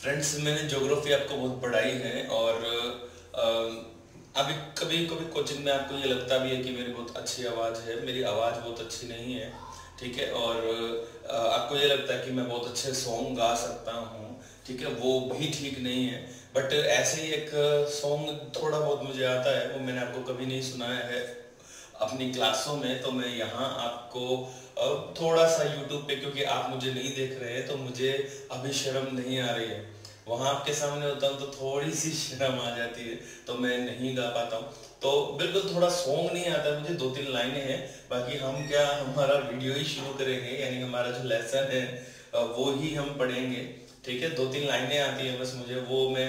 Friends, मैंने geography आपको बहुत पढ़ाई है और अभी कभी कभी कोचिंग में आपको ये लगता भी है कि मेरी बहुत अच्छी आवाज़ है। मेरी आवाज़ बहुत अच्छी नहीं है, ठीक है। और आपको ये लगता है कि मैं बहुत अच्छे सॉन्ग गा सकता हूँ, ठीक है। वो भी ठीक नहीं है। बट ऐसे ही एक सॉन्ग थोड़ा बहुत मुझे आता है, वो मैंने आपको कभी नहीं सुनाया है अपनी क्लासों में। तो मैं यहाँ आपको थोड़ा सा यूट्यूब पे, क्योंकि आप मुझे नहीं देख रहे हैं तो मुझे अभी शर्म नहीं आ रही है। वहां आपके सामने होता हूँ तो थोड़ी सी शर्म आ जाती है, तो मैं नहीं गा पाता हूँ। तो बिल्कुल थोड़ा सॉन्ग नहीं आता है मुझे, 2-3 लाइनें हैं। बाकी हम क्या, हमारा वीडियो ही शुरू करेंगे, यानी हमारा जो लेसन है वो ही हम पढ़ेंगे, ठीक है। 2-3 लाइनें आती है बस मुझे, वो मैं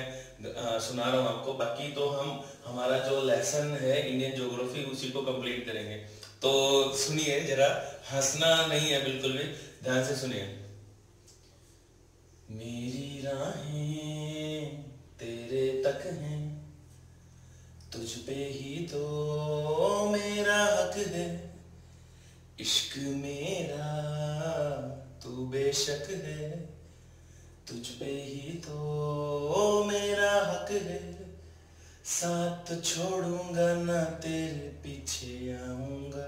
सुना रहा हूँ आपको। बाकी तो हम हमारा जो लेसन है इंडियन ज्योग्राफी, उसी को कंप्लीट करेंगे। तो सुनिए जरा, हंसना नहीं है बिल्कुल भी, ध्यान से सुनिए। मेरी राहें तेरे तक हैं, तुझ पे ही तो मेरा हक है। इश्क मेरा तू बेशक है, तुझ पे ही तो मेरा हक है। साथ छोड़ूंगा ना तेरे पीछे आऊंगा,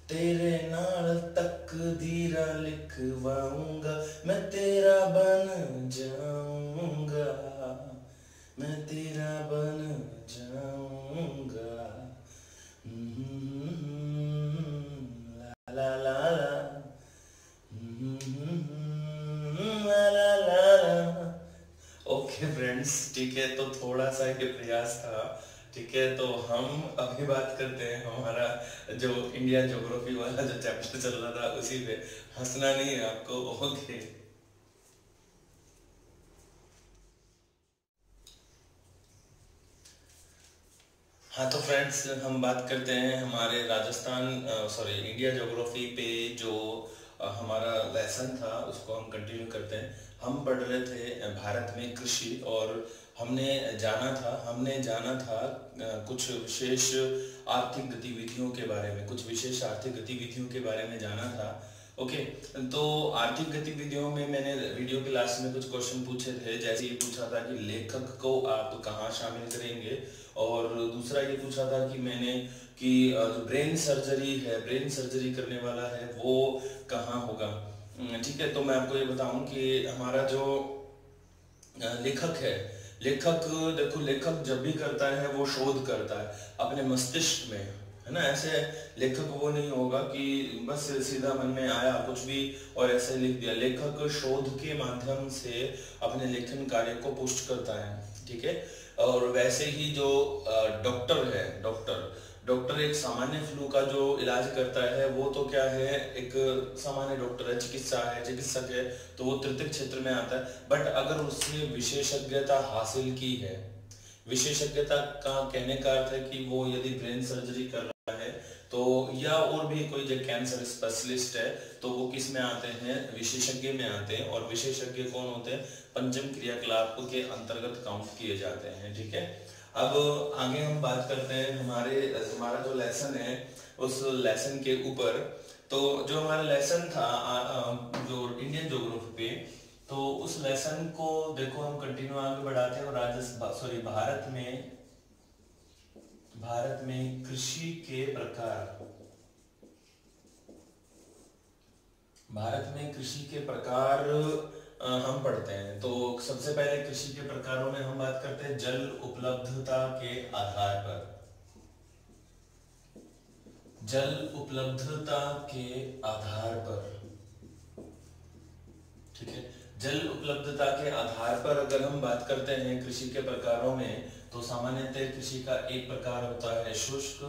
तेरे नाल तकदीरा लिखवाऊंगा। मैं तेरा बन जाऊंगा, मैं तेरा बन जाऊंगा। ला ला ला ला, ला ला ला ला। ओके फ्रेंड्स, ठीक है। तो थोड़ा सा ये प्रयास था, ठीक है। तो हम अभी बात करते हैं हमारा जो इंडिया ज्योग्राफी वाला जो चैप्टर चल रहा था उसी पे। हंसना नहीं है आपको, ओके। हाँ तो फ्रेंड्स, हम बात करते हैं हमारे राजस्थान सॉरी इंडिया ज्योग्राफी पे जो हमारा लेसन था, उसको हम कंटिन्यू करते हैं। हम पढ़ रहे थे भारत में कृषि, और हमने जाना था कुछ विशेष आर्थिक गतिविधियों के बारे में, कुछ विशेष आर्थिक गतिविधियों के बारे में जाना था। ओके। तो आर्थिक गतिविधियों में मैंने वीडियो के लास्ट में कुछ क्वेश्चन पूछे थे। जैसे ये पूछा था कि लेखक को आप कहाँ शामिल करेंगे, और दूसरा ये पूछा था कि मैंने कि जो ब्रेन सर्जरी है, ब्रेन सर्जरी करने वाला है, वो कहाँ होगा, ठीक है। तो मैं आपको ये बताऊं कि हमारा जो लेखक है, लेखक देखो, लेखक जब भी करता है वो शोध करता है अपने मस्तिष्क में, है ना। ऐसे लेखक वो नहीं होगा कि बस सीधा मन में आया कुछ भी और ऐसे लिख दिया। लेखक शोध के माध्यम से अपने लेखन कार्य को पुष्ट करता है, ठीक है। और वैसे ही जो डॉक्टर है, डॉक्टर एक सामान्य फ्लू का जो इलाज करता है, वो तो क्या है, एक सामान्य डॉक्टर है, चिकित्सक है, तो वो तृतीय क्षेत्र में आता है। बट अगर उसने विशेषज्ञता हासिल की है, विशेषज्ञता का कहने का अर्थ है कि वो यदि ब्रेन सर्जरी कर रहा है तो, या और भी कोई जो कैंसर स्पेशलिस्ट है, तो वो किस में आते हैं, विशेषज्ञ में आते हैं। और विशेषज्ञ कौन होते हैं, पंचम क्रियाकलाप के अंतर्गत काउंट किए जाते हैं, ठीक है। अब आगे हम बात करते हैं हमारा जो लेसन है उस लेसन के ऊपर। तो जो हमारा लेसन था जो इंडियन ज्योग्राफी पे, तो उस लेसन को देखो हम कंटिन्यू आगे बढ़ाते हैं। और भारत में कृषि के प्रकार, भारत में कृषि के प्रकार हम पढ़ते हैं। तो सबसे पहले कृषि के प्रकारों में हम बात करते हैं जल उपलब्धता के आधार पर, जल उपलब्धता के आधार पर, ठीक है। जल उपलब्धता के आधार पर अगर हम बात करते हैं कृषि के प्रकारों में, तो सामान्यतः कृषि का एक प्रकार होता है शुष्क,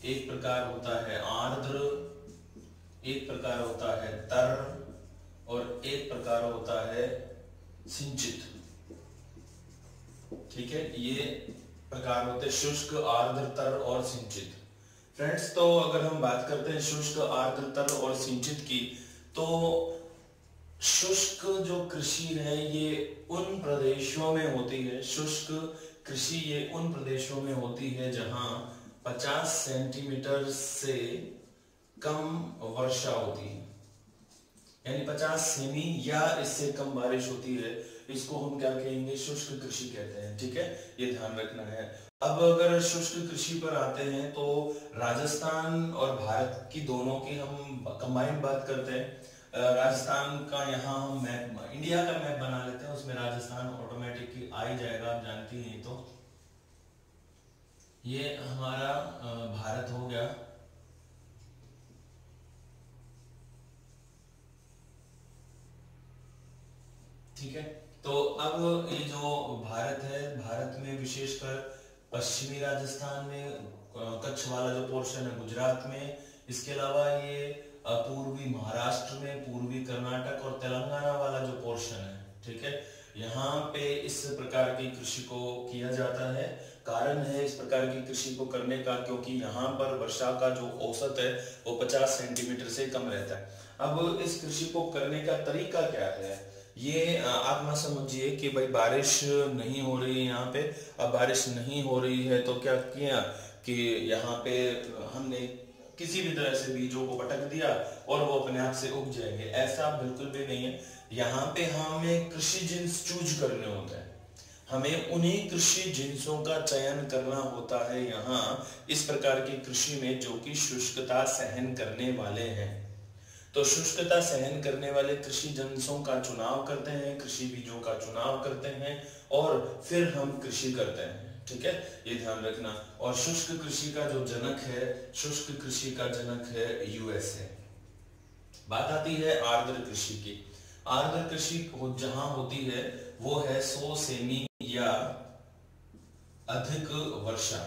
एक प्रकार होता है आर्द्र, एक प्रकार होता है तर, और एक प्रकार होता है सिंचित, ठीक है। ये प्रकार होते हैं शुष्क, आर्द्र, तर और सिंचित। फ्रेंड्स, तो अगर हम बात करते हैं शुष्क, आर्द्र, तर और सिंचित की, तो शुष्क जो कृषि है ये उन प्रदेशों में होती है, शुष्क कृषि ये उन प्रदेशों में होती है जहां 50 सेंटीमीटर से कम वर्षा होती है। यानी 50 सेमी या इससे कम बारिश होती है, इसको हम क्या कहेंगे, शुष्क कृषि कहते हैं। ठीक है, ये ध्यान रखना है। अब अगर शुष्क कृषि पर आते हैं तो राजस्थान और भारत की दोनों की हम कंबाइंड बात करते हैं। राजस्थान का यहाँ हम मैप, इंडिया का मैप बना लेते हैं, उसमें राजस्थान ऑटोमेटिक आ ही जाएगा, आप जानती हैं। तो ये हमारा भारत हो गया। ठीक है, तो अब ये जो भारत है, भारत में विशेषकर पश्चिमी राजस्थान में कच्छ वाला जो पोर्शन है गुजरात में, इसके अलावा ये पूर्वी महाराष्ट्र में, पूर्वी कर्नाटक और तेलंगाना वाला जो पोर्शन है, ठीक है, यहाँ पे इस प्रकार की कृषि को किया जाता है। कारण है इस प्रकार की कृषि को करने का, क्योंकि यहाँ पर वर्षा का जो औसत है वो 50 सेंटीमीटर से कम रहता है। अब इस कृषि को करने का तरीका क्या है, ये आप ना समझिए कि भाई बारिश नहीं हो रही है यहाँ पे, अब बारिश नहीं हो रही है तो क्या किया कि यहाँ पे हमने किसी भी तरह से बीजों को पटक दिया और वो अपने आप से उग जाएंगे, ऐसा बिल्कुल भी नहीं है। यहाँ पे हमें कृषि जिन्स चूज करने होते हैं, हमें उन्हीं कृषि जिन्सों का चयन करना होता है यहाँ इस प्रकार की कृषि में, जो कि शुष्कता सहन करने वाले हैं। तो शुष्कता सहन करने वाले कृषि जिन्सों का चुनाव करते हैं, कृषि बीजों का चुनाव करते हैं और फिर हम कृषि करते हैं। ठीक है, ये ध्यान रखना। और शुष्क कृषि का जो जनक है, शुष्क कृषि का जनक है यूएसए। बात आती है आर्द्र कृषि की। आर्द्र कृषि जहां होती है वो है 100 सेमी या अधिक वर्षा,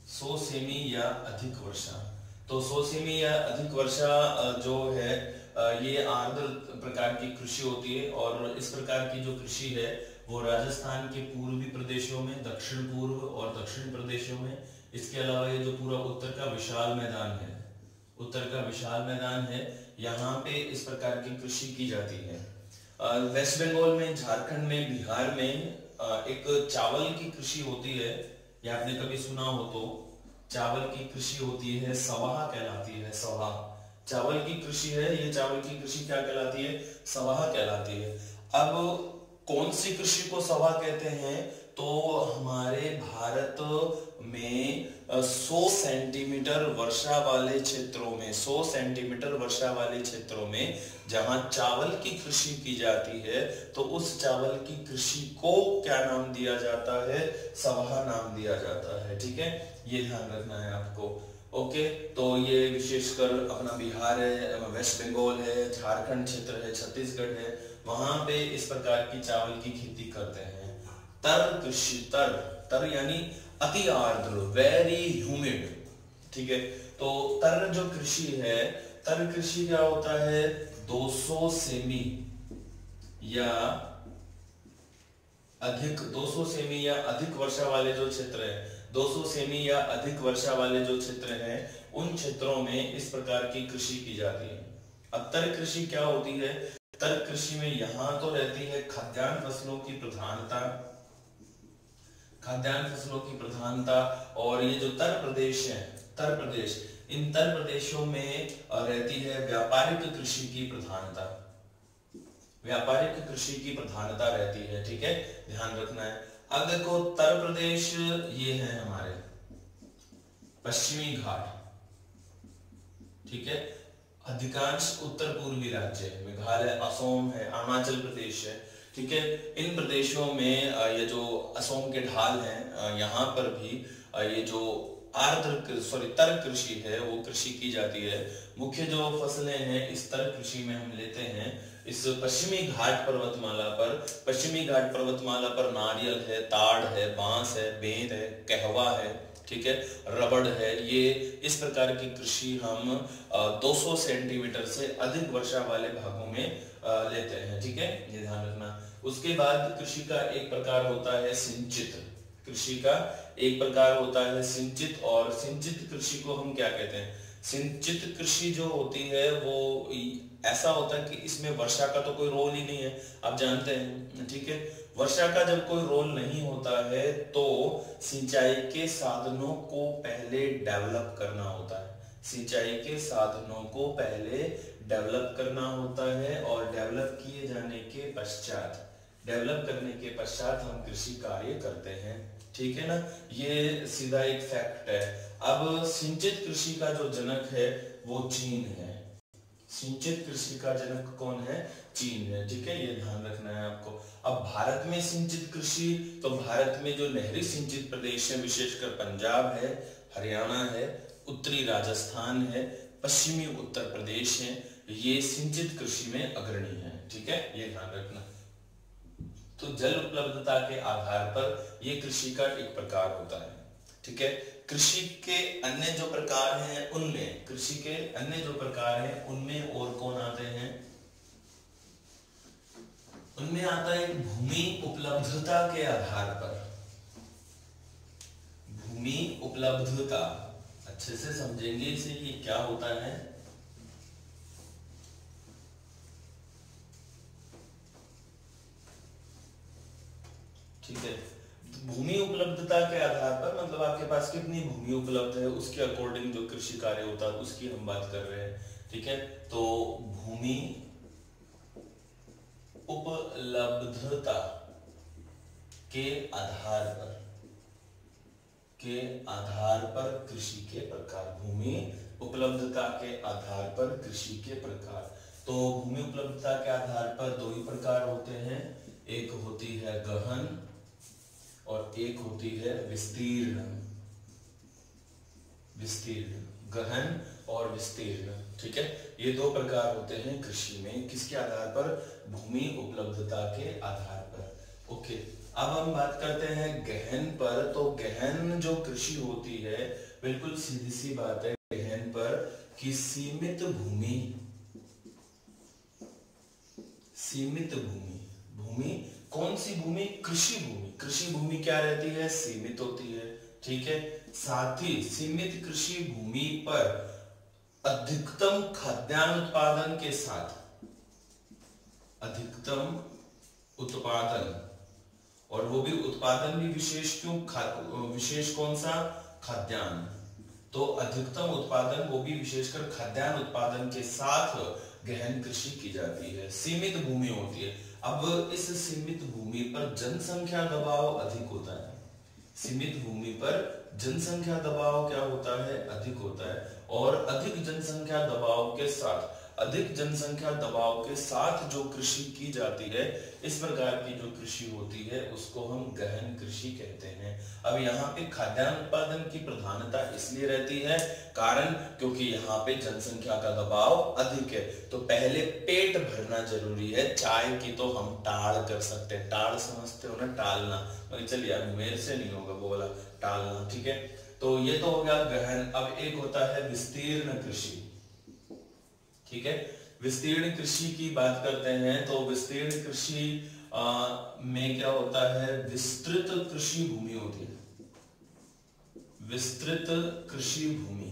100 सेमी या अधिक वर्षा। तो 100 सेमी या अधिक वर्षा जो है ये आर्द्र प्रकार की कृषि होती है। और इस प्रकार की जो कृषि है वो राजस्थान के पूर्वी प्रदेशों में, दक्षिण पूर्व और दक्षिण प्रदेशों में, इसके अलावा ये जो पूरा उत्तर का विशाल मैदान है, उत्तर का विशाल मैदान है, यहाँ पे इस प्रकार की कृषि की जाती है। वेस्ट बंगाल में, झारखंड में, बिहार में एक चावल की कृषि होती है, या आपने कभी सुना हो तो चावल की कृषि होती है, सवाह कहलाती है। सवाह चावल की कृषि है, ये चावल की कृषि क्या कहलाती है, सवाह कहलाती है। अब कौन सी कृषि को सवाह कहते हैं, तो हमारे भारत में 100 सेंटीमीटर वर्षा वाले क्षेत्रों में, 100 सेंटीमीटर वर्षा वाले क्षेत्रों में जहां चावल की कृषि की जाती है, तो उस चावल की कृषि को क्या नाम दिया जाता है, सवाह नाम दिया जाता है। ठीक है, ये ध्यान रखना है आपको। ओके, तो ये विशेषकर अपना बिहार है, वेस्ट बंगाल है, झारखंड क्षेत्र है, छत्तीसगढ़ है, वहां पे इस प्रकार की चावल की खेती करते हैं। तर कृषि, तर यानी अति आर्द्र, वेरी ह्यूमिड। ठीक है, तो तर जो कृषि है, तर कृषि क्या होता है, 200 सेमी या अधिक, 200 सेमी या अधिक वर्षा वाले जो क्षेत्र है, 200 सेमी या अधिक वर्षा वाले जो क्षेत्र हैं, उन क्षेत्रों में इस प्रकार की कृषि की जाती है। अब तर कृषि क्या होती है, तर कृषि में यहां तो रहती है खाद्यान्न फसलों की प्रधानता, खाद्यान्न फसलों की प्रधानता। और ये जो तर प्रदेश है, तर प्रदेश, इन तर प्रदेशों में रहती है व्यापारिक कृषि की प्रधानता, व्यापारिक कृषि की प्रधानता रहती है। ठीक है, ध्यान रखना है। अब देखो उत्तर प्रदेश ये है हमारे पश्चिमी घाट, ठीक है, अधिकांश उत्तर पूर्वी राज्य, मेघालय, असम है, अरुणाचल प्रदेश है, ठीक है, इन प्रदेशों में ये जो असम के ढाल हैं, यहाँ पर भी ये जो तर कृषि है वो कृषि की जाती है। मुख्य जो फसलें हैं इस तर कृषि में हम लेते हैं इस पश्चिमी घाट पर्वतमाला पर। पश्चिमी घाट पर्वतमाला पर नारियल है, ताड़ है, बांस है, बेंत है, कहवा है, ठीक है, रबड़ है। ये इस प्रकार की कृषि हम 200 सेंटीमीटर से अधिक वर्षा वाले भागों में लेते हैं। ठीक है, ये ध्यान रखना। उसके बाद कृषि का एक प्रकार होता है सिंचित, कृषि का एक प्रकार होता है सिंचित। और सिंचित कृषि को हम क्या कहते हैं, सिंचित कृषि जो होती है वो ऐसा होता है कि इसमें वर्षा का तो कोई रोल ही नहीं है, आप जानते हैं। ठीक है, वर्षा का जब कोई रोल नहीं होता है तो सिंचाई के साधनों को पहले डेवलप करना होता है, सिंचाई के साधनों को पहले डेवलप करना होता है, और डेवलप किए जाने के पश्चात, डेवलप करने के पश्चात हम कृषि कार्य करते हैं। ठीक है ना, ये सीधा एक फैक्ट है। अब सिंचित कृषि का जो जनक है वो चीन है। सिंचित कृषि का जनक कौन है? चीन है। ठीक है, ये ध्यान रखना है आपको। अब भारत में सिंचित कृषि, तो भारत में जो नहरी सिंचित प्रदेश है, विशेषकर पंजाब है, हरियाणा है, उत्तरी राजस्थान है, पश्चिमी उत्तर प्रदेश है, ये सिंचित कृषि में अग्रणी है। ठीक है, ये ध्यान रखना। तो जल उपलब्धता के आधार पर ये कृषि का एक प्रकार होता है। ठीक है, कृषि के अन्य जो प्रकार हैं उनमें, कृषि के अन्य जो प्रकार हैं उनमें और कौन आते हैं? उनमें आता है भूमि उपलब्धता के आधार पर। भूमि उपलब्धता, अच्छे से समझेंगे इसे, ये क्या होता है। ठीक है, भूमि उपलब्धता के आधार पर मतलब आपके पास कितनी भूमि उपलब्ध है उसके अकॉर्डिंग जो कृषि कार्य होता है उसकी हम बात कर रहे हैं। ठीक है, तो भूमि उपलब्धता के आधार पर, के आधार पर कृषि के प्रकार, भूमि उपलब्धता के आधार पर कृषि के प्रकार। तो भूमि उपलब्धता के आधार पर दो ही प्रकार होते हैं, एक होती है गहन और एक होती है विस्तीर्ण। विस्तीर्ण, गहन और विस्तीर्ण। ठीक है, ये दो प्रकार होते हैं कृषि में, किसके आधार पर? भूमि उपलब्धता के आधार पर। ओके, अब हम बात करते हैं गहन पर। तो गहन जो कृषि होती है, बिल्कुल सीधी सी बात है गहन पर कि सीमित भूमि, सीमित भूमि, भूमि कौन सी भूमि? कृषि भूमि। कृषि भूमि क्या रहती है? सीमित होती है। ठीक है, साथ ही सीमित कृषि भूमि पर अधिकतम खाद्यान्न उत्पादन के साथ, अधिकतम उत्पादन, और वो भी उत्पादन भी विशेष क्यों? विशेष कौन सा? खाद्यान्न। तो अधिकतम उत्पादन वो भी विशेषकर खाद्यान्न उत्पादन के साथ गहन कृषि की जाती है, सीमित भूमि होती है। अब इस सीमित भूमि पर जनसंख्या दबाव अधिक होता है। सीमित भूमि पर जनसंख्या दबाव क्या होता है? अधिक होता है, और अधिक जनसंख्या दबाव के साथ, अधिक जनसंख्या दबाव के साथ जो कृषि की जाती है, इस प्रकार की जो कृषि होती है उसको हम गहन कृषि कहते हैं। अब यहाँ पे खाद्यान्न उत्पादन की प्रधानता इसलिए रहती है कारण क्योंकि यहाँ पे जनसंख्या का दबाव अधिक है, तो पहले पेट भरना जरूरी है। चाय की तो हम टाल कर सकते हैं, टाल समझते हो ना, टालना, मगर चलिए यार मेरे से नहीं होगा वो वाला टालना। ठीक है, तो ये तो हो गया गहन। अब एक होता है विस्तीर्ण कृषि। ठीक है, विस्तीर्ण कृषि की बात करते हैं। तो विस्तीर्ण कृषि में क्या होता है? विस्तृत कृषि भूमि होती है, विस्तृत कृषि भूमि।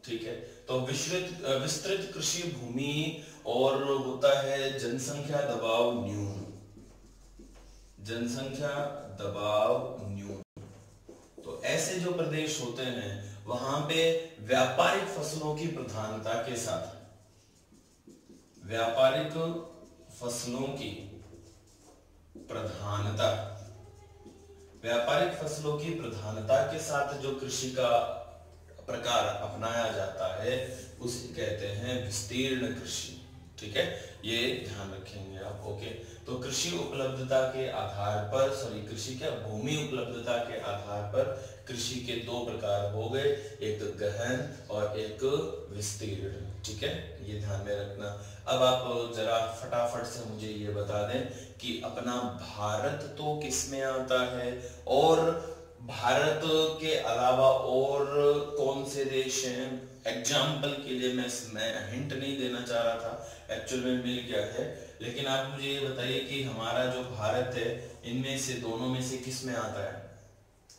ठीक है, तो विस्तृत कृषि भूमि, और होता है जनसंख्या दबाव न्यून, जनसंख्या दबाव न्यून। तो ऐसे जो प्रदेश होते हैं वहां पे व्यापारिक फसलों की प्रधानता के साथ, व्यापारिक फसलों की प्रधानता, व्यापारिक फसलों की प्रधानता के साथ जो कृषि का प्रकार अपनाया जाता है उसे कहते हैं विस्तीर्ण कृषि। ठीक है, ये ध्यान रखेंगे आप। ओके, तो कृषि उपलब्धता के आधार पर, कृषि क्या, भूमि उपलब्धता के आधार पर कृषि के दो प्रकार हो गए, एक गहन और एक विस्तीर्ण। ठीक है, ये ध्यान में रखना। अब आप जरा फटाफट से मुझे ये बता दें कि अपना भारत तो किसमें आता है, और भारत के अलावा और कौन से देश हैं? एग्जाम्पल के लिए मैं हिंट नहीं देना चाह रहा था, एक्चुअल में मिल गया है, लेकिन आप मुझे ये बताइए कि हमारा जो भारत है इनमें से, दोनों में से किस में आता है?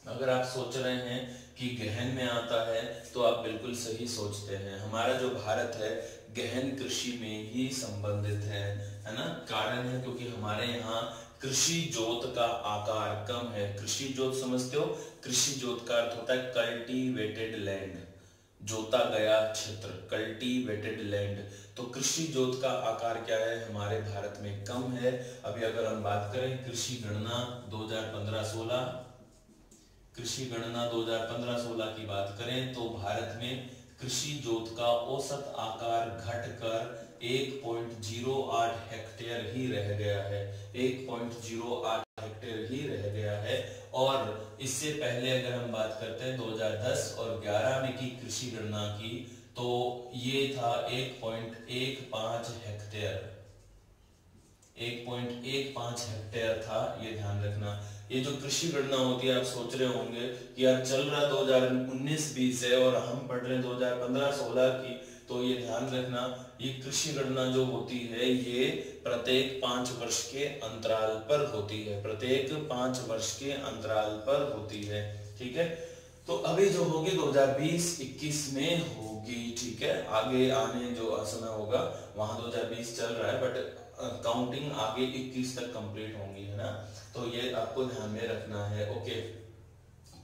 अगर आप सोच रहे हैं कि गहन में आता है तो आप बिल्कुल सही सोचते हैं। हमारा जो भारत है गहन कृषि में ही संबंधित है ना। कारण है क्योंकि हमारे यहाँ कृषि जोत का आकार कम है। कृषि जोत समझते हो? कृषि जोत का अर्थ होता है कल्टीवेटेड लैंड, जोता गया क्षेत्र, कल्टीवेटेड लैंड। तो कृषि जोत का आकार क्या है, हमारे भारत में कम है। अभी अगर हम बात करें कृषि गणना 2015-16, कृषि गणना 2015-16 की बात करें तो भारत में कृषि जोत का औसत आकार घटकर 1.08 हेक्टेयर ही रह गया है, 1.08 हेक्टेयर ही रह गया है। और इससे पहले अगर हम बात करते हैं 2010 और 11 में की कृषि गणना की तो ये था 1.15 हेक्टेयर, 1.15 हेक्टेयर था, ये ध्यान रखना। ये जो कृषि गणना होती है, आप सोच रहे होंगे कि यार चल रहा 2019-20 है और हम पढ़ रहे 2015-16 की, तो ये ध्यान रखना ये कृषि गणना जो होती है ये प्रत्येक 5 वर्ष के अंतराल पर होती है, प्रत्येक 5 वर्ष के अंतराल पर होती है, ठीक है। तो अभी जो होगी 2020-21 में होगी, ठीक है। आगे आने जो समय होगा वहां 2020 चल रहा है, बट काउंटिंग आगे 21 तक कंप्लीट होंगी, है ना। तो ये आपको ध्यान में रखना है, ओके।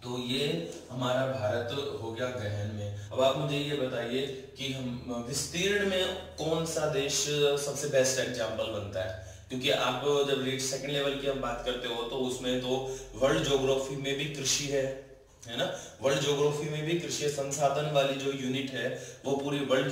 तो ये हमारा भारत हो गया गहन में। अब आप मुझे ये बताइए कि हम विस्तीर्ण में कौन सा देश सबसे बेस्ट एग्जांपल बनता है, क्योंकि आप जब रीड सेकंड लेवल की हम बात करते हो तो उसमें तो वर्ल्ड ज्योग्राफी में भी कृषि है ना। वर्ल्ड ज्योग्राफी में भी कृषि संसाधन वाली जो यूनिट है वो पूरी वर्ल्ड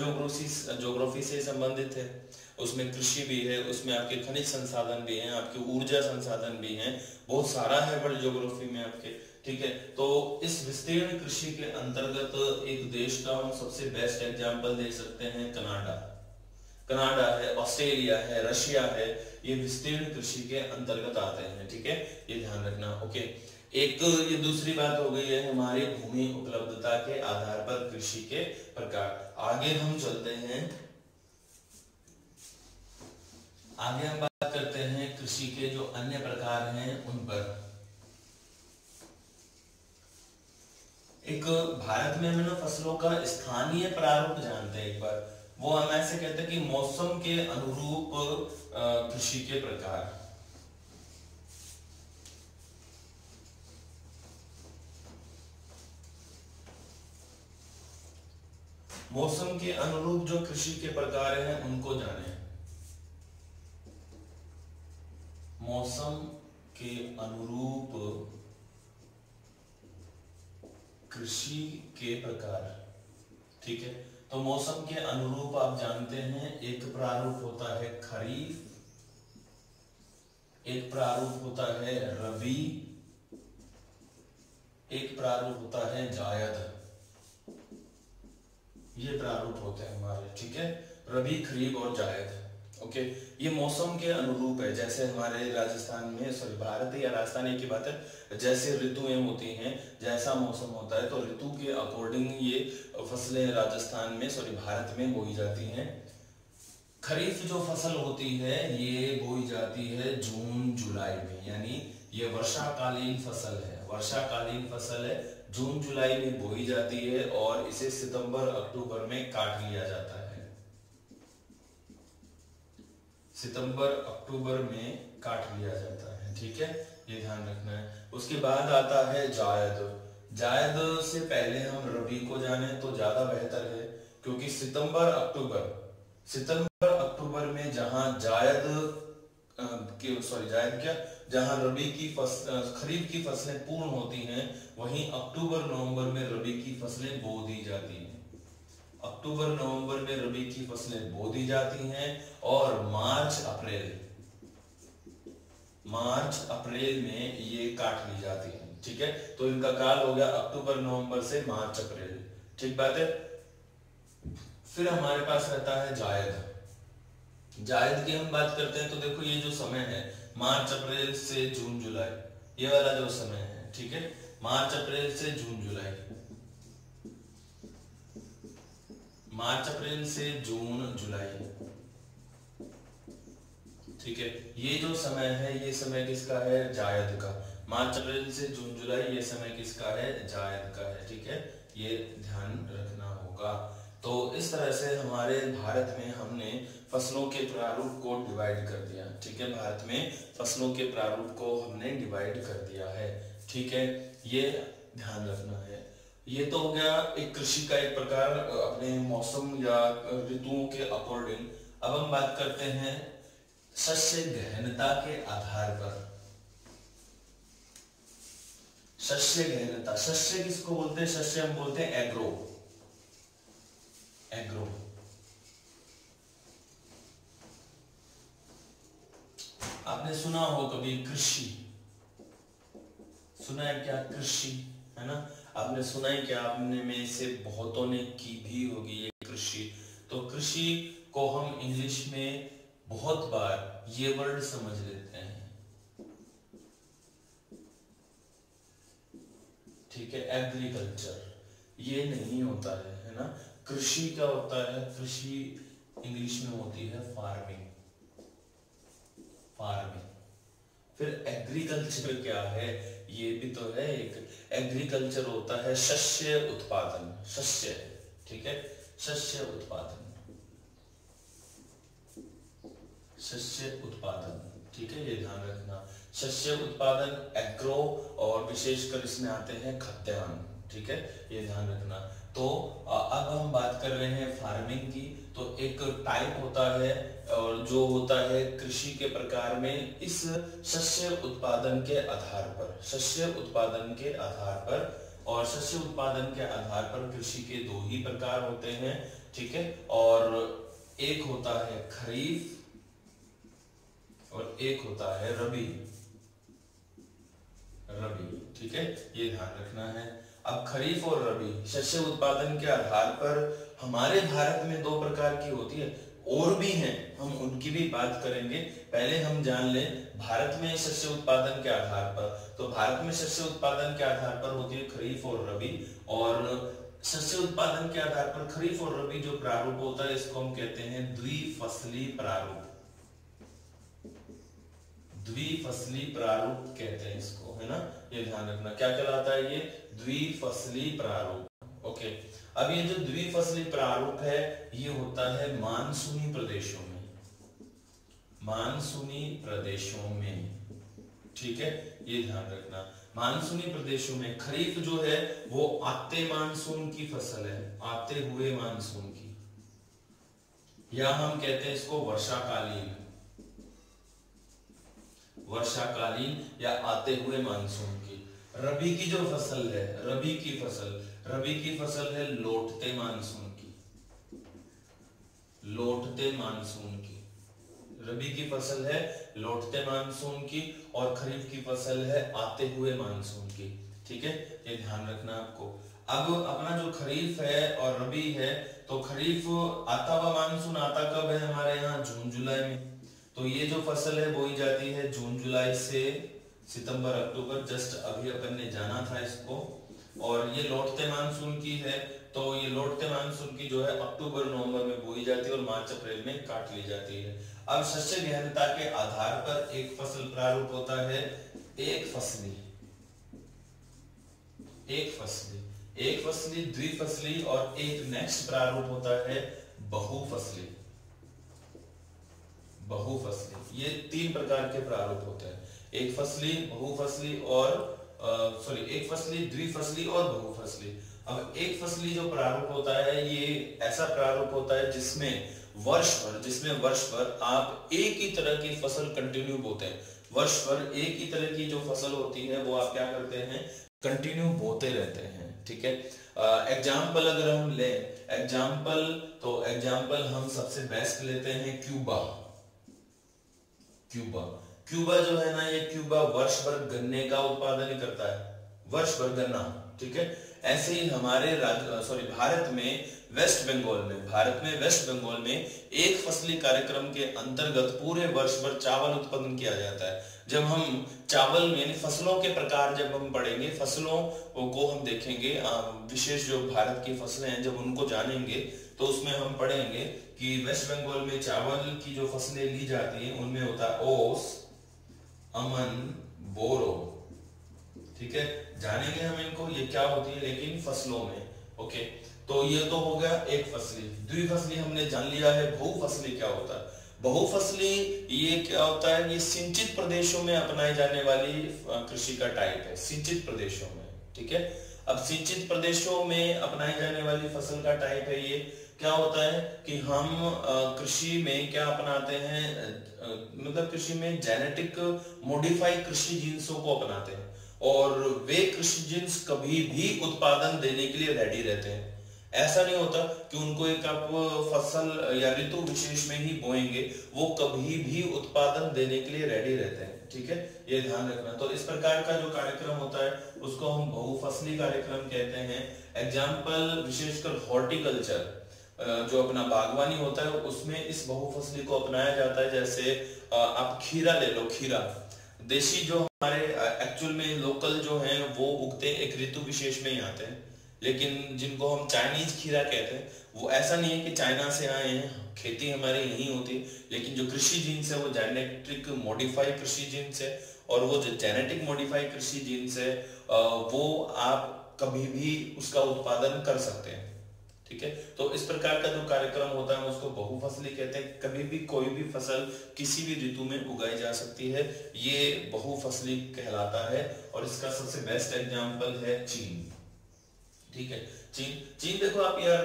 ज्योग्राफी से संबंधित है। उसमें कृषि भी है, उसमें आपके खनिज संसाधन भी हैं, आपके ऊर्जा संसाधन भी हैं, बहुत सारा है वर्ल्ड ज्योग्राफी में आपके, ठीक है। तो इस विस्तीर्ण कृषि के अंतर्गत एक देश का हम सबसे बेस्ट एग्जांपल दे सकते हैं कनाडा। कनाडा है, ऑस्ट्रेलिया है, रशिया है, ये विस्तीर्ण कृषि के अंतर्गत आते हैं, ठीक है। ये ध्यान रखना, ओके। एक ये दूसरी बात हो गई है हमारी भूमि उपलब्धता के आधार पर कृषि के प्रकार। आगे हम चलते हैं, आगे हम बात करते हैं कृषि के जो अन्य प्रकार हैं उन पर। एक भारत में हम ना फसलों का स्थानीय प्रारूप जानते हैं एक बार, वो हम ऐसे कहते हैं कि मौसम के अनुरूप कृषि के प्रकार। मौसम के अनुरूप जो कृषि के प्रकार हैं उनको जाने। मौसम के अनुरूप कृषि के प्रकार, ठीक है। तो मौसम के अनुरूप आप जानते हैं एक प्रारूप होता है खरीफ, एक प्रारूप होता है रबी, एक प्रारूप होता है जायद। ये प्रारूप होते हैं हमारे, ठीक है, रबी, खरीफ और जायद, ओके। ये मौसम के अनुरूप है, जैसे हमारे राजस्थान में, सॉरी भारत या राजस्थान एक ही बात है, जैसे ऋतुएं होती हैं, जैसा मौसम होता है तो ऋतु के अकॉर्डिंग ये फसलें राजस्थान में, सॉरी भारत में बोई जाती हैं। खरीफ जो फसल होती है ये बोई जाती है जून जुलाई में, यानी ये वर्षाकालीन फसल है, वर्षाकालीन फसल है, जून जुलाई में बोई जाती है और इसे सितंबर अक्टूबर में काट लिया जाता है, सितंबर अक्टूबर में काट लिया जाता है, ठीक है, ये ध्यान रखना है। उसके बाद आता है जायद। जायद से पहले हम रबी को जाने तो ज्यादा बेहतर है, क्योंकि सितंबर अक्टूबर में जहां जहां रबी की खरीफ की फसलें पूर्ण होती हैं, वहीं अक्टूबर नवंबर में रबी की फसलें बो दी जाती हैं, अक्टूबर नवंबर में रबी की फसलें बो दी जाती हैं और मार्च अप्रैल में ये काट ली जाती हैं, ठीक है। तो इनका काल हो गया अक्टूबर नवंबर से मार्च अप्रैल, ठीक बात है। फिर हमारे पास रहता है जायद। जायद की हम बात करते हैं तो देखो ये जो समय है मार्च अप्रैल से जून जुलाई, ये वाला जो समय है, ठीक है, मार्च अप्रैल से जून जुलाई, मार्च अप्रैल से जून जुलाई, ठीक है। ये जो समय है ये समय किसका है, जायद का। मार्च अप्रैल से जून जुलाई ये समय किसका है, जायद का है, ठीक है, ये ध्यान रखना होगा। तो इस तरह से हमारे भारत में हमने फसलों के प्रारूप को डिवाइड कर दिया, ठीक है, भारत में फसलों के प्रारूप को हमने डिवाइड कर दिया है, ठीक है, ये ध्यान रखना है। ये तो हो गया एक कृषि का एक प्रकार अपने मौसम या ऋतुओं के अकॉर्डिंग। अब हम बात करते हैं शस्य गहनता के आधार पर। शस्य गहनता, शस्य किसको बोलते हैं? शस्य हम बोलते हैं एग्रो। एग्रो आपने सुना हो कभी कृषि, सुना है क्या? कृषि, है ना? आपने सुना है क्या? आपने में से बहुतों ने की भी होगी ये कृषि। तो कृषि को हम इंग्लिश में बहुत बार ये वर्ड समझ लेते हैं, ठीक है, एग्रीकल्चर। ये नहीं होता है ना? कृषि क्या होता है? कृषि इंग्लिश में होती है फार्मिंग। फार्मिंग। फिर एग्रीकल्चर क्या है? ये भी तो है एक। एग्रीकल्चर होता है शस्य उत्पादन। शस्य, ठीक है, शस्य उत्पादन। शस्य उत्पादन, ठीक है, ये ध्यान रखना। शस्य उत्पादन एग्रो, और विशेषकर इसमें आते हैं खाद्यान्न, ठीक है, ये ध्यान रखना। तो अब हम बात कर रहे हैं फार्मिंग की। तो एक टाइप होता है और जो होता है कृषि के प्रकार में इस शस्य उत्पादन के आधार पर, शस्य उत्पादन के आधार पर, और शस्य उत्पादन के आधार पर कृषि के दो ही प्रकार होते हैं, ठीक है। और एक होता है खरीफ और एक होता है रबी। रबी, ठीक है, ये ध्यान रखना है। अब खरीफ और रबी शस्य उत्पादन के आधार पर हमारे भारत में दो प्रकार की होती है, और भी हैं, हम उनकी भी बात करेंगे। पहले हम जान लें भारत में शस्य उत्पादन के आधार पर। तो भारत में शस्य उत्पादन के आधार पर होती है खरीफ और रबी, और शस्य उत्पादन के आधार पर खरीफ और रबी जो प्रारूप होता है इसको हम कहते हैं द्विफसली प्रारूप। द्विफसली प्रारूप कहते हैं इसको, है ना, ये ध्यान रखना। क्या कहलाता है ये? द्विफसली प्रारूप। ओके, अब ये जो द्विफसली प्रारूप है ये होता है मानसूनी प्रदेशों में। मानसूनी प्रदेशों में, ठीक है, ये ध्यान रखना। मानसूनी प्रदेशों में खरीफ जो है वो आते मानसून की फसल है, आते हुए मानसून की, या हम कहते हैं इसको वर्षाकालीन। वर्षाकालीन या आते हुए मानसून की। रबी की जो फसल है, रबी की फसल है लौटते मानसून की। लौटते मानसून की रबी की फसल है लौटते मानसून की, और खरीफ की फसल है आते हुए मानसून की, ठीक है, ये ध्यान रखना आपको। अब अपना जो खरीफ है और रबी है, तो खरीफ आता हुआ मानसून आता कब है हमारे यहाँ? जून जुलाई में। तो ये जो फसल है बोई जाती है जून जुलाई से सितंबर अक्टूबर, जस्ट अभी अपन ने जाना था इसको। और ये लौटते मानसून की है, तो ये लौटते मानसून की जो है अक्टूबर नवंबर में बोई जाती है और मार्च अप्रैल में काट ली जाती है। अब शस्य गहनता के आधार पर एक फसल प्रारूप होता है एक फसली, एक फसली, द्विफसली, और एक नेक्स्ट प्रारूप होता है बहुफसली। बहुफसली, ये तीन प्रकार के प्रारूप होते हैं, एक फसली, बहुफसली और एक फसली, द्विफसली और बहुफसली। अब एक फसली जो प्रारूप होता है ये ऐसा प्रारूप होता है जिसमें वर्ष भर आप एक ही तरह की फसल कंटिन्यू बोते हैं। वर्ष भर एक ही तरह की जो फसल होती है वो आप क्या करते हैं? कंटिन्यू बोते रहते हैं, ठीक है। एग्जाम्पल अगर हम ले एग्जाम्पल हम सबसे बेस्ट लेते हैं क्यूबा जो है ना, ये क्यूबा वर्ष भर गन्ने का उत्पादन करता है, वर्ष भर गन्ना, ठीक है। ऐसे ही हमारे भारत में वेस्ट बंगाल में एक फसली कार्यक्रम के अंतर्गत पूरे वर्ष भर चावल उत्पादन किया जाता है। जब हम चावल यानी फसलों के प्रकार जब हम पढ़ेंगे, फसलों को हम देखेंगे, विशेष जो भारत की फसलें हैं जब उनको जानेंगे तो उसमें हम पढ़ेंगे कि वेस्ट बंगाल में चावल की जो फसलें ली जाती हैं उनमें होता है ओस, अमन, बोरो, ठीक है, जानेंगे हम इनको ये क्या होती है लेकिन फसलों में। ओके, तो ये तो हो गया एक फसली। द्विफसली हमने जान लिया है। बहुफसली क्या होता है? बहुफसली ये क्या होता है? ये सिंचित प्रदेशों में अपनाई जाने वाली कृषि का टाइप है, सिंचित प्रदेशों में, ठीक है। अब सिंचित प्रदेशों में अपनाई जाने वाली फसल का टाइप है ये। क्या होता है कि हम कृषि में क्या अपनाते हैं, मतलब कृषि में जेनेटिक मॉडिफाई कृषि जिन्सों को अपनाते हैं, और वे कृषि जिन्स कभी भी उत्पादन देने के लिए रेडी रहते हैं। ऐसा नहीं होता कि उनको एक आप फसल या ऋतु विशेष में ही बोएंगे, वो कभी भी उत्पादन देने के लिए रेडी रहते हैं। ठीक है, ये ध्यान रखना। तो इस प्रकार का जो कार्यक्रम होता है उसको हम बहुफसली कार्यक्रम कहते हैं। एग्जाम्पल विशेषकर हॉर्टिकल्चर, जो अपना बागवानी होता है उसमें इस बहुफसली को अपनाया जाता है। जैसे आप खीरा ले लो, खीरा देशी जो हमारे एक्चुअल में लोकल जो हैं वो उगते एक ऋतु विशेष में ही आते हैं, लेकिन जिनको हम चाइनीज खीरा कहते हैं वो ऐसा नहीं है कि चाइना से आए हैं, खेती हमारे यहीं होती है, लेकिन जो कृषि जीन्स है वो जेनेटिक मॉडिफाई कृषि जीन्स है, और वो जो जेनेटिक मॉडिफाई कृषि जीन्स है वो आप कभी भी उसका उत्पादन कर सकते हैं। ठीक है, तो इस प्रकार का जो कार्यक्रम होता है उसको बहुफसली कहते हैं। कभी भी कोई भी फसल किसी भी ऋतु में उगाई जा सकती है, ये बहुफसली कहलाता है। और इसका सबसे बेस्ट एग्जांपल है चीन। ठीक है, चीन देखो आप यार,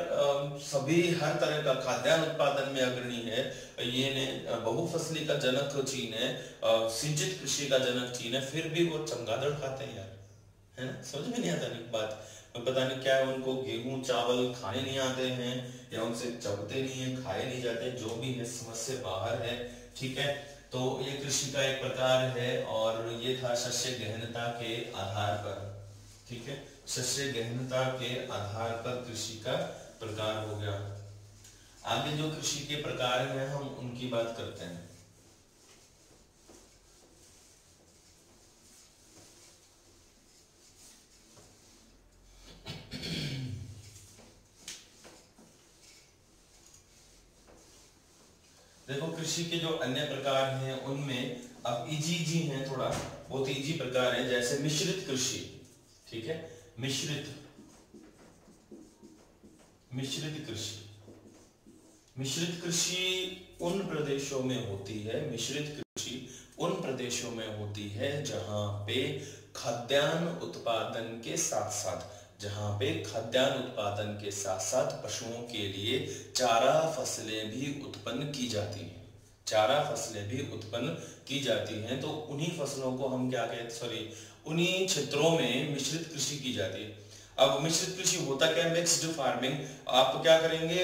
सभी हर तरह का खाद्यान्न उत्पादन में अग्रणी है। ये ने बहुफसली का जनक चीन है, सिंचित कृषि का जनक चीन है, फिर भी वो चमगादड़ खाते हैं यार, है ना। समझ में नहीं आता नहीं बात, पता नहीं क्या है, उनको गेहूं चावल खाने नहीं आते हैं या उनसे चबते नहीं है, खाए नहीं जाते, जो भी है समझ से बाहर है। ठीक है, तो ये कृषि का एक प्रकार है, और ये था शस्य गहनता के आधार पर। ठीक है, शस्य गहनता के आधार पर कृषि का प्रकार हो गया। आगे जो कृषि के प्रकार हैं हम उनकी बात करते हैं। देखो कृषि के जो अन्य प्रकार हैं उनमें अब इजी हैं, थोड़ा बहुत इजी प्रकार है, जैसे मिश्रित कृषि। ठीक है, मिश्रित कृषि। मिश्रित कृषि उन प्रदेशों में होती है, मिश्रित कृषि उन प्रदेशों में होती है जहां पे खाद्यान्न उत्पादन के साथ साथ पशुओं के लिए चारा फसलें भी उत्पन्न की जाती हैं। तो उन्हीं फसलों को हम क्या कहते, उन्हीं क्षेत्रों में मिश्रित कृषि की जाती है। अब मिश्रित कृषि होता क्या है, मिक्स्ड फार्मिंग। आप क्या करेंगे,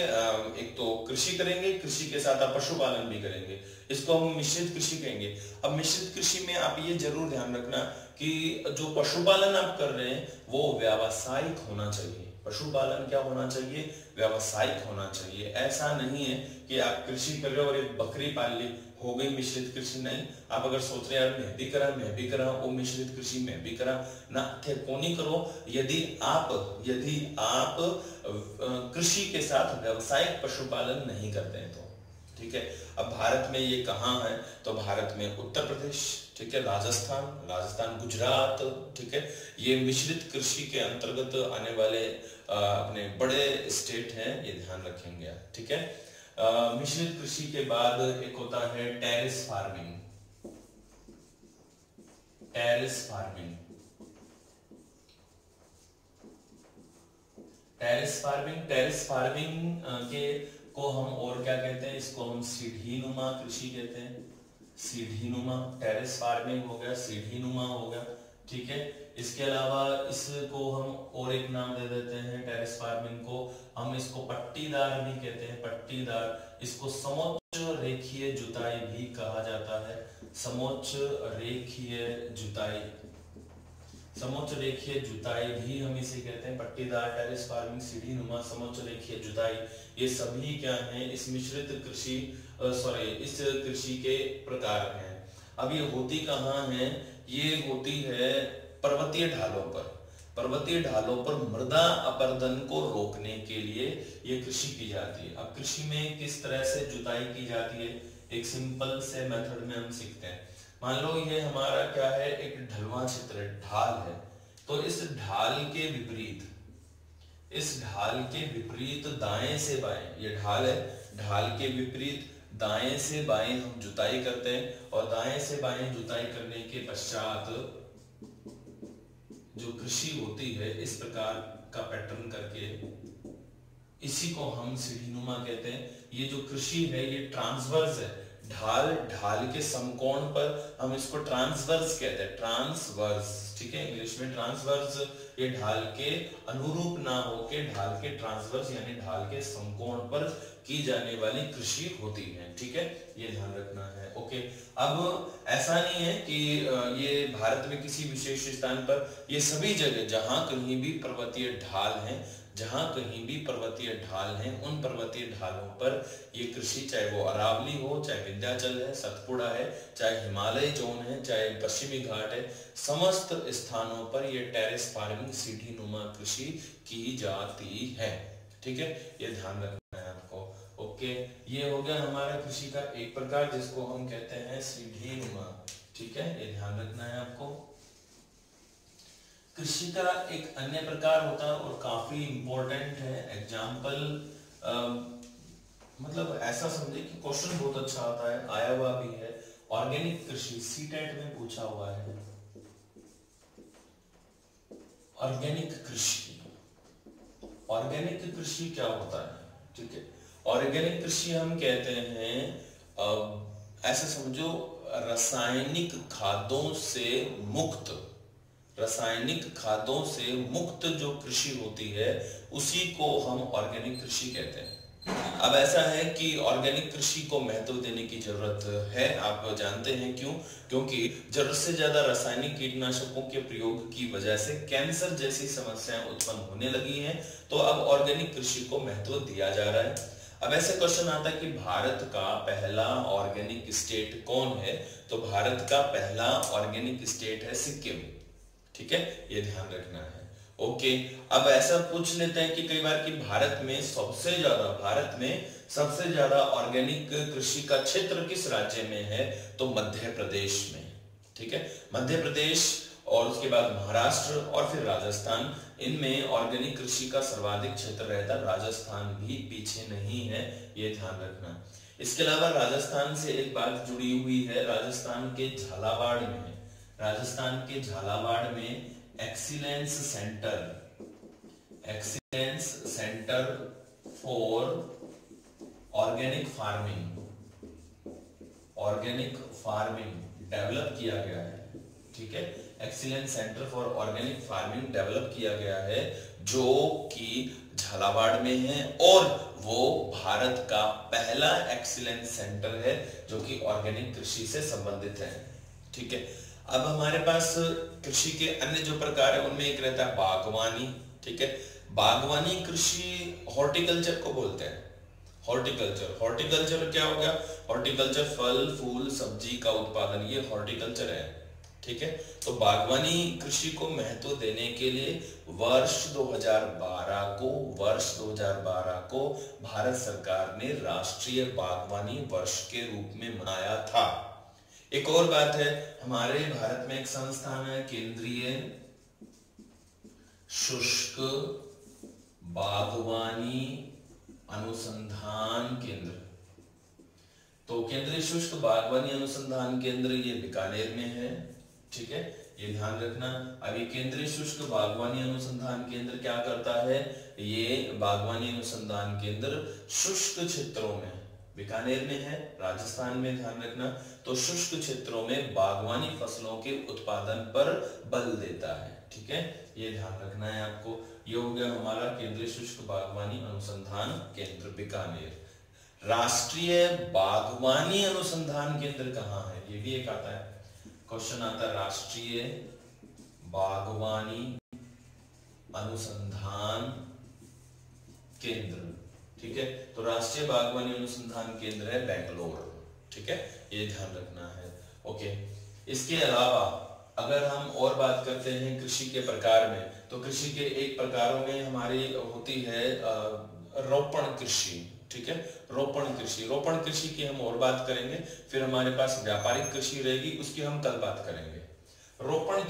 एक तो कृषि करेंगे, कृषि के साथ आप पशुपालन भी करेंगे, इसको हम मिश्रित कृषि कहेंगे। अब मिश्रित कृषि में आप ये जरूर ध्यान रखना कि जो पशुपालन आप कर रहे हैं वो व्यावसायिक होना चाहिए। पशुपालन क्या होना चाहिए, व्यावसायिक होना चाहिए। ऐसा नहीं है कि आप कृषि कर रहे हो और एक बकरी पाल ली, हो गई मिश्रित कृषि। नहीं, आप अगर सोच रहे हैं यार मैं भी करा वो मिश्रित कृषि मैं भी करा ना, थे कोनी करो यदि आप कृषि के साथ व्यावसायिक पशुपालन नहीं करते हैं तो। ठीक है, अब भारत में ये कहाँ है, तो भारत में उत्तर प्रदेश, ठीक है, राजस्थान, गुजरात, ठीक है, ये मिश्रित कृषि के अंतर्गत आने वाले अपने बड़े स्टेट हैं, ये ध्यान रखेंगे। ठीक है, मिश्रित कृषि के बाद एक होता है टेरेस फार्मिंग। टेरेस फार्मिंग के को हम और क्या कहते हैं, इसको हम सीढ़ीनुमा कृषि कहते हैं। सीढ़ीनुमा टेरेस फार्मिंग हो गया, सीढ़ीनुमा हो गया। ठीक है, इसके अलावा इसको हम और एक नाम दे देते हैं टेरेस फार्मिंग को, हम इसको पट्टीदार भी कहते हैं, पट्टीदार। इसको समोच्च रेखीय जुताई भी कहा जाता है, समोच्च रेखीय जुताई भी हम इसे कहते हैं। पट्टीदार, टेरेस फार्मिंग, सीढ़ीनुमा, समोच्च रेखीय जुताई, ये सभी क्या हैं, इस मिश्रित कृषि इस कृषि के प्रकार हैं। अब ये होती कहाँ है, ये होती है पर्वतीय ढालों पर मृदा अपरदन को रोकने के लिए ये कृषि की जाती है। अब कृषि में किस तरह से जुताई की जाती है, एक सिंपल से मेथड में हम सीखते हैं। मान लो ये हमारा क्या है, एक ढलवां क्षेत्र, ढाल है, तो इस ढाल के विपरीत दाएं से बाएं, ये ढाल है, ढाल के विपरीत दाएं से बाएं हम जुताई करते हैं, और दाएं से बाएं जुताई करने के पश्चात जो कृषि होती है इस प्रकार का पैटर्न करके, इसी को हम सीढ़ीनुमा कहते हैं। ये जो कृषि है ये ट्रांसवर्स है, ढाल ढाल के समकोण पर हम इसको ट्रांसवर्स कहते हैं, ट्रांसवर्स, ठीक है, इंग्लिश में ट्रांसवर्स। ये ढाल के अनुरूप ना होके ढाल के ट्रांसवर्स यानी ढाल के समकोण पर की जाने वाली कृषि होती है, ठीक है, ये ध्यान रखना है। ओके, अब ऐसा नहीं है कि ये भारत में किसी विशेष स्थान पर, ये सभी जगह जहां कहीं भी पर्वतीय ढाल हैं, जहां कहीं भी पर्वतीय ढाल हैं, उन पर्वतीय ढालों पर ये कृषि, चाहे वो अरावली हो, चाहे विंध्याचल है, सतपुड़ा है, चाहे हिमालय जोन है, चाहे पश्चिमी घाट है, समस्त स्थानों पर ये टेरेस फार्मिंग, सीढ़ीनुमा कृषि की जाती है, ठीक है, ये ध्यान रखना है आपको। ओके, ये हो गया हमारा कृषि का एक प्रकार जिसको हम कहते हैं सीढ़ीनुमा, ठीक है, ये ध्यान रखना है आपको। कृषि का एक अन्य प्रकार होता है और काफी इंपॉर्टेंट है, एग्जाम्पल मतलब ऐसा समझे कि क्वेश्चन बहुत अच्छा आता है, आया हुआ भी है, ऑर्गेनिक कृषि, सीटेट में पूछा हुआ है। ऑर्गेनिक कृषि, ऑर्गेनिक कृषि क्या होता है, ठीक है, ऑर्गेनिक कृषि हम कहते हैं ऐसा समझो रासायनिक खादों से मुक्त, रासायनिक खादों से मुक्त जो कृषि होती है उसी को हम ऑर्गेनिक कृषि कहते हैं। अब ऐसा है कि ऑर्गेनिक कृषि को महत्व देने की जरूरत है, आप जानते हैं क्यों? क्योंकि जरूरत से ज्यादा रासायनिक कीटनाशकों के प्रयोग की वजह से कैंसर जैसी समस्याएं उत्पन्न होने लगी हैं, तो अब ऑर्गेनिक कृषि को महत्व दिया जा रहा है। अब ऐसे क्वेश्चन आता है कि भारत का पहला ऑर्गेनिक स्टेट कौन है? तो भारत का पहला ऑर्गेनिक स्टेट है सिक्किम, ठीक है, ये ध्यान रखना है। ओके, अब ऐसा पूछ लेते हैं कि कई बार कि भारत में सबसे ज्यादा ऑर्गेनिक कृषि का क्षेत्र किस राज्य में है? तो मध्य प्रदेश में, ठीक है, मध्य प्रदेश और उसके बाद महाराष्ट्र और फिर राजस्थान, इनमें ऑर्गेनिक कृषि का सर्वाधिक क्षेत्र रहता है। राजस्थान भी पीछे नहीं है, ये ध्यान रखना। इसके अलावा राजस्थान से एक बात जुड़ी हुई है, राजस्थान के झालावाड़ में, राजस्थान के झालावाड़ में excellence centre for organic farming develop किया गया है, ठीक है, excellence centre for organic farming develop किया गया है, जो कि झालावाड़ में है और वो भारत का पहला एक्सीलेंस सेंटर है जो कि ऑर्गेनिक कृषि से संबंधित है, ठीक है। अब हमारे पास कृषि के अन्य जो प्रकार है उनमें एक रहता है बागवानी, ठीक है, बागवानी कृषि हॉर्टिकल्चर को बोलते हैं। हॉर्टिकल्चर क्या हो गया? हॉर्टिकल्चर फल फूल सब्जी का उत्पादन, ये हॉर्टिकल्चर है, ठीक है। तो बागवानी कृषि को महत्व देने के लिए वर्ष 2012 को भारत सरकार ने राष्ट्रीय बागवानी वर्ष के रूप में मनाया था। एक और बात है, हमारे भारत में एक संस्थान है केंद्रीय शुष्क बागवानी अनुसंधान केंद्र। तो केंद्रीय शुष्क बागवानी अनुसंधान केंद्र ये बीकानेर में है, ठीक है, ये ध्यान रखना। अभी केंद्रीय शुष्क बागवानी अनुसंधान केंद्र क्या करता है? ये बागवानी अनुसंधान केंद्र शुष्क क्षेत्रों में, बीकानेर में है, राजस्थान में, ध्यान रखना, तो शुष्क क्षेत्रों में बागवानी फसलों के उत्पादन पर बल देता है, ठीक है, ये ध्यान रखना है आपको। ये हो गया हमारा केंद्रीय शुष्क बागवानी अनुसंधान केंद्र बीकानेर। राष्ट्रीय बागवानी अनुसंधान केंद्र कहाँ है? ये भी एक आता है, क्वेश्चन आता है, राष्ट्रीय बागवानी अनुसंधान केंद्र, ठीक है, तो राष्ट्रीय बागवानी अनुसंधान केंद्र है बेंगलोर, ठीक है, ये ध्यान रखना है। ओके, इसके अलावा अगर हम और बात करते हैं कृषि के प्रकार में, तो कृषि के एक प्रकारों में हमारी होती है रोपण कृषि, ठीक है, रोपण कृषि की हम और बात करेंगे, फिर हमारे पास व्यापारिक कृषि रहेगी, उसकी हम कल बात करेंगे। रोपण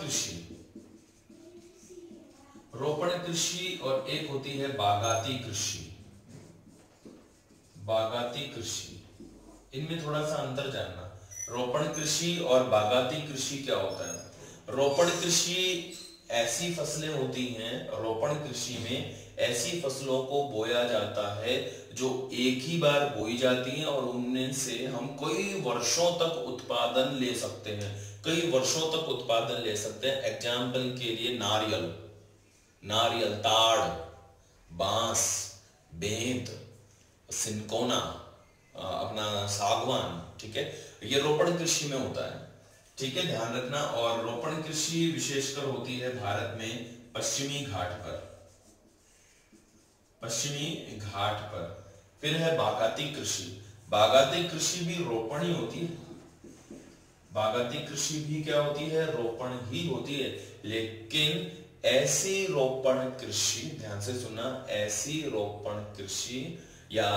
कृषि और एक होती है बागाती कृषि, इनमें थोड़ा सा अंतर जानना। रोपण कृषि और बागाती कृषि क्या होता है? रोपण कृषि ऐसी फसलें होती हैं, रोपण कृषि में ऐसी फसलों को बोया जाता है जो एक ही बार बोई जाती हैं और उनमें से हम कई वर्षों तक उत्पादन ले सकते हैं, कई वर्षों तक उत्पादन ले सकते हैं। एग्जाम्पल के लिए नारियल, ताड़, बांस, बेंत, सिनकोना, अपना सागवान, ठीक है, ये रोपण कृषि में होता है, ठीक है, ध्यान रखना। और रोपण कृषि विशेषकर होती है भारत में पश्चिमी घाट पर। फिर है बागाती कृषि भी रोपण ही होती है, बागाती कृषि भी क्या होती है, रोपण ही होती है। लेकिन ऐसी रोपण कृषि, ध्यान से सुनना, ऐसी रोपण कृषि या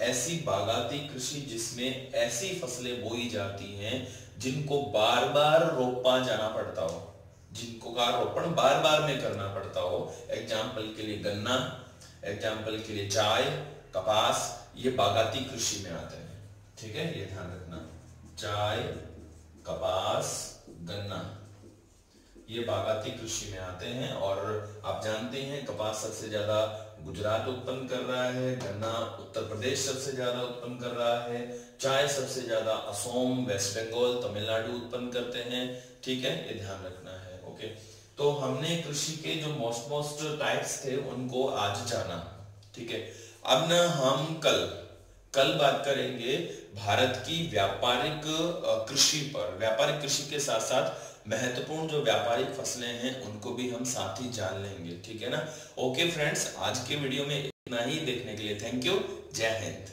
ऐसी बागाती कृषि जिसमें ऐसी फसलें बोई जाती हैं जिनको बार बार रोपा जाना पड़ता हो, जिनको का रोपण बार बार में करना पड़ता हो। एग्जाम्पल के लिए गन्ना, एग्जाम्पल के लिए चाय, कपास, ये बागाती कृषि में आते हैं, ठीक है, ये ध्यान रखना। चाय, कपास, गन्ना, ये बागाती कृषि में आते हैं। और आप जानते हैं कपास सबसे ज्यादा गुजरात उत्पन्न कर रहा है, गन्ना उत्तर प्रदेश सबसे ज्यादा उत्पन्न कर रहा है, चाय सबसे ज्यादा असम, वेस्ट बंगाल, तमिलनाडु उत्पन्न करते हैं, ठीक है, ये ध्यान रखना है। ओके, तो हमने कृषि के जो मोस्ट टाइप्स थे उनको आज जाना, ठीक है। अब ना हम कल बात करेंगे भारत की व्यापारिक कृषि पर। व्यापारिक कृषि के साथ साथ महत्वपूर्ण जो व्यापारिक फसलें हैं उनको भी हम साथ ही जान लेंगे, ठीक है ना। ओके फ्रेंड्स, आज के वीडियो में इतना ही। देखने के लिए थैंक यू। जय हिंद।